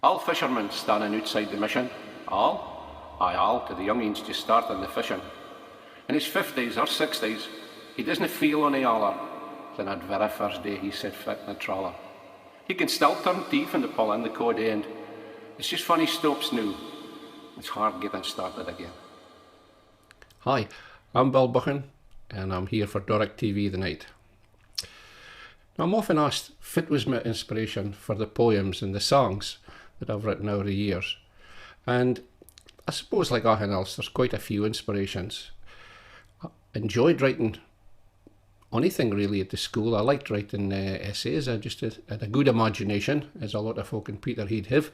All fishermen standing outside the mission. All? Aye, all, to the youngins just starting the fishing. In his 50s or 60s, he doesn't feel ony aller than that very first day he set foot in a trawler. He can still turn teeth in the pull in the code end. It's just funny stops now. It's hard getting started again. Hi, I'm Peter Buchan, and I'm here for Doric TV tonight. Now, I'm often asked if it was my inspiration for the poems and the songs that I've written over the years. And I suppose, like anything else, there's quite a few inspirations. I enjoyed writing anything really at the school. I liked writing essays. I just had a good imagination, as a lot of folk in Peterhead have.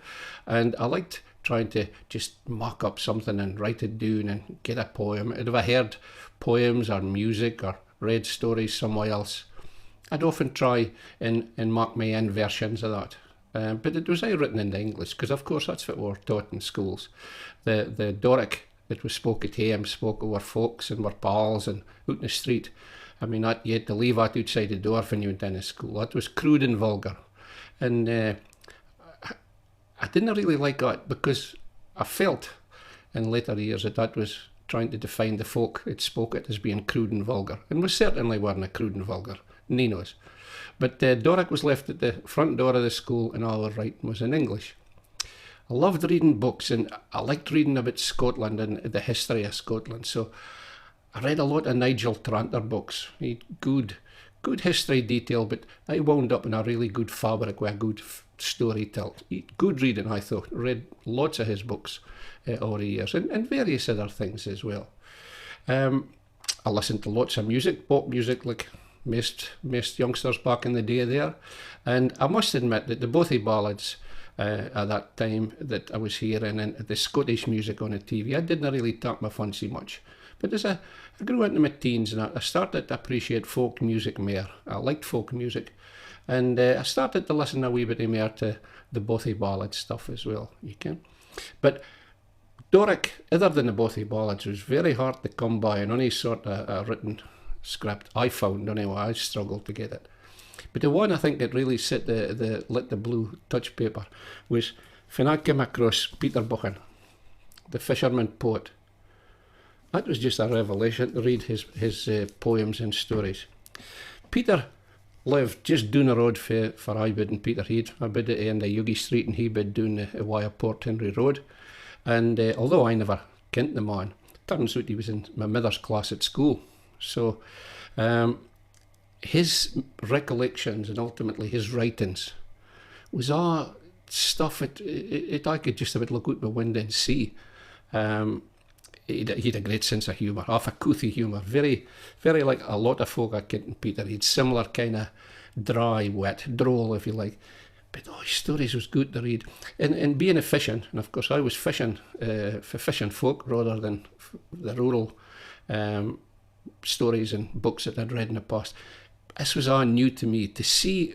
And I liked trying to just mock up something and write it down and get a poem. And if I heard poems or music or read stories somewhere else, I'd often try and mark my own versions of that. But it was all written in English, because of course that's what we were taught in schools. The Doric that was spoke at home, spoke over folks and were pals and out in the street. I mean, that, you had to leave that outside the door when you went into school. That was crude and vulgar. And I didn't really like that, because I felt in later years that was trying to define the folk that spoke it as being crude and vulgar. And we certainly weren't a crude and vulgar, nee knows. But Doric was left at the front door of the school, and all our writing was in English. I loved reading books, and I liked reading about Scotland and the history of Scotland. So I read a lot of Nigel Tranter books. He had good history detail, but I wound up in a really good fabric with a good story told. Good reading, I thought. Read lots of his books over the years, and various other things as well. I listened to lots of music, pop music, like most youngsters back in the day there. And I must admit that the bothy ballads at that time that I was hearing, and the Scottish music on the TV, I didn't really take my fancy much. But as I grew into my teens, and I started to appreciate folk music more. I liked folk music. And I started to listen a wee bit more to the bothy ballad stuff as well, you can. But Doric, other than the bothy ballads, was very hard to come by in any sort of written script I found. Anyway, I struggled to get it. But the one I think that really lit the blue touch paper was when I came across Peter Buchan, the Fisherman Poet. That was just a revelation to read his poems and stories. Peter lived just down the road for I bid in Peterhead. I bid at the end of Yugie Street, and he bid down the aawye Port Henry Road. And although I never kent the man, turns out he was in my mother's class at school. So his recollections and ultimately his writings was all stuff that I could just about look out my window and see. He had a great sense of humour, half a couthy humour, very, very like a lot of folk I kent in Peter. He had similar kind of dry wit, droll if you like. But his stories was good to read. And being a fishing, and of course I was fishing for fishing folk rather than the rural stories and books that I'd read in the past. This was all new to me, to see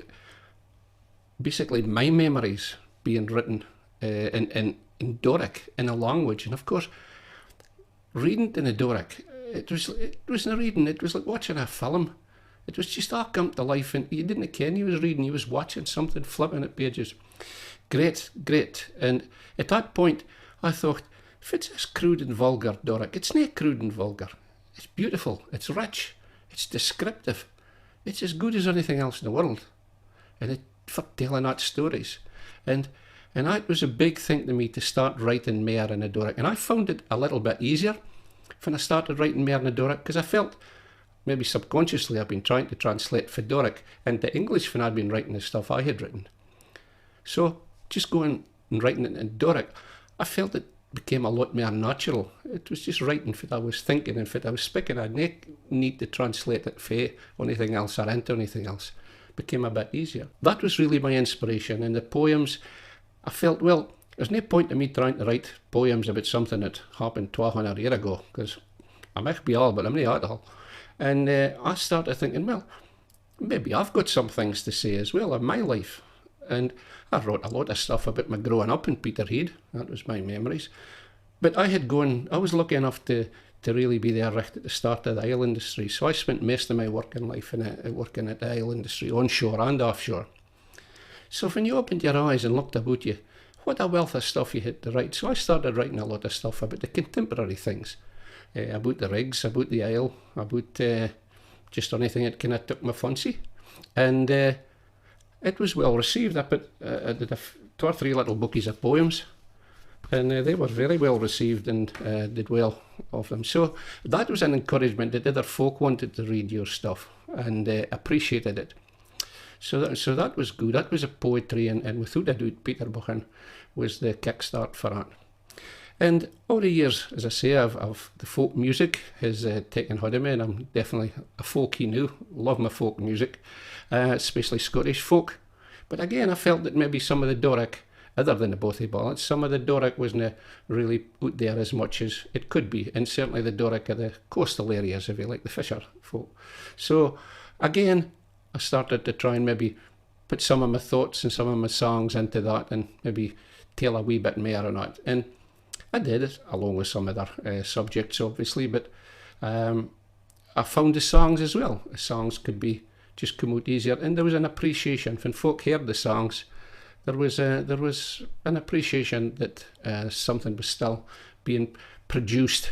basically my memories being written in Doric, in a language. And of course, reading in a Doric, it wasn't reading, it was like watching a film. It was just all come to life, and you didn't ken you was reading, you was watching something, flipping at pages. Great. And at that point, I thought, if it's as crude and vulgar, Doric, it's not crude and vulgar. It's beautiful, it's rich, it's descriptive. It's as good as anything else in the world. And it for telling that stories. And that was a big thing to me, to start writing more in the Doric. And I found it a little bit easier when I started writing more in the Doric, because I felt, maybe subconsciously, I've been trying to translate for Doric into English when I'd been writing the stuff I had written. So just going and writing it in Doric, I felt it became a lot more natural. It was just writing what I was thinking and what I was speaking. I didn't need to translate it for anything else or into anything else. It became a bit easier. That was really my inspiration. And the poems, I felt, well, there's no point in me trying to write poems about something that happened 1,200 years ago, because I might be all, but I'm not at all. And I started thinking, well, maybe I've got some things to say as well in my life. And I wrote a lot of stuff about my growing up in Peterhead. That was my memories. But I was lucky enough to really be there right at the start of the oil industry. So I spent most of my working life working at the oil industry, onshore and offshore. So when you opened your eyes and looked about you, what a wealth of stuff you had to write. So I started writing a lot of stuff about the contemporary things, about the rigs, about the isle, about just anything that kind of took my fancy. And it was well received. I did 2 or 3 little bookies of poems, and they were very well received and did well of them. So that was an encouragement that other folk wanted to read your stuff and appreciated it. So that was good. That was a poetry, and without a doubt, Peter Buchan was the kickstart for that. And over the years, as I say, of the folk music has taken hold of me, and I'm definitely a folkie now. Love my folk music, especially Scottish folk. But again, I felt that maybe some of the Doric, other than the Bothy ballads, some of the Doric wasn't really out there as much as it could be, and certainly the Doric of the coastal areas, if you like, the fisher folk. So again, I started to try and maybe put some of my thoughts and some of my songs into that, and maybe tell a wee bit more on that. And I did it, along with some other subjects, obviously, but I found the songs as well. The songs could be just come out easier, and there was an appreciation. When folk heard the songs, there was an appreciation that something was still being produced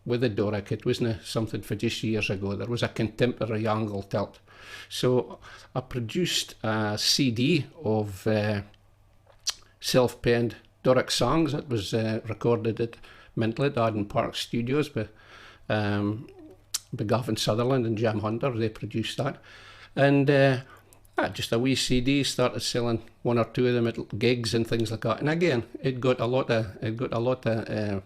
with the Doric. It wasn't something for just years ago. There was a contemporary angle to it. So I produced a CD of self-penned Doric songs. It was recorded at Mintlet Arden Park Studios by Gavin Sutherland and Jam Hunter. They produced that, and just a wee CD. Started selling 1 or 2 of them at gigs and things like that. And again, it got a lot of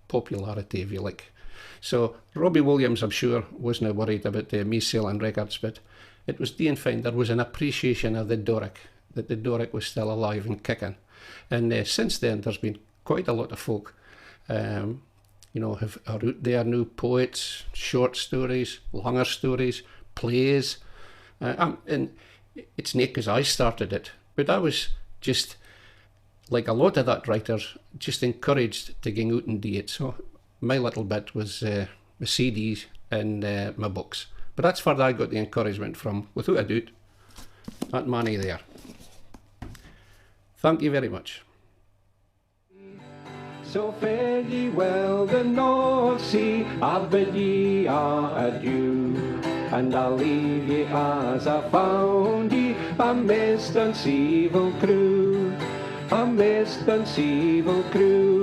popularity, if you like. So Robbie Williams, I'm sure, wasn't worried about me selling records, but it was being fine. There was an appreciation of the Doric, that the Doric was still alive and kicking. And since then, there's been quite a lot of folk, are out there now, poets, short stories, longer stories, plays. And it's not because I started it, but I was just, like a lot of that writers, just encouraged to go out and do it. So my little bit was my CDs and my books. But that's where I got the encouragement from, without a doubt, that money there. Thank you very much. So fare ye well the North Sea, I bid ye adieu, and I'll leave ye as I found ye, a maist and civil crew, a maist and civil crew.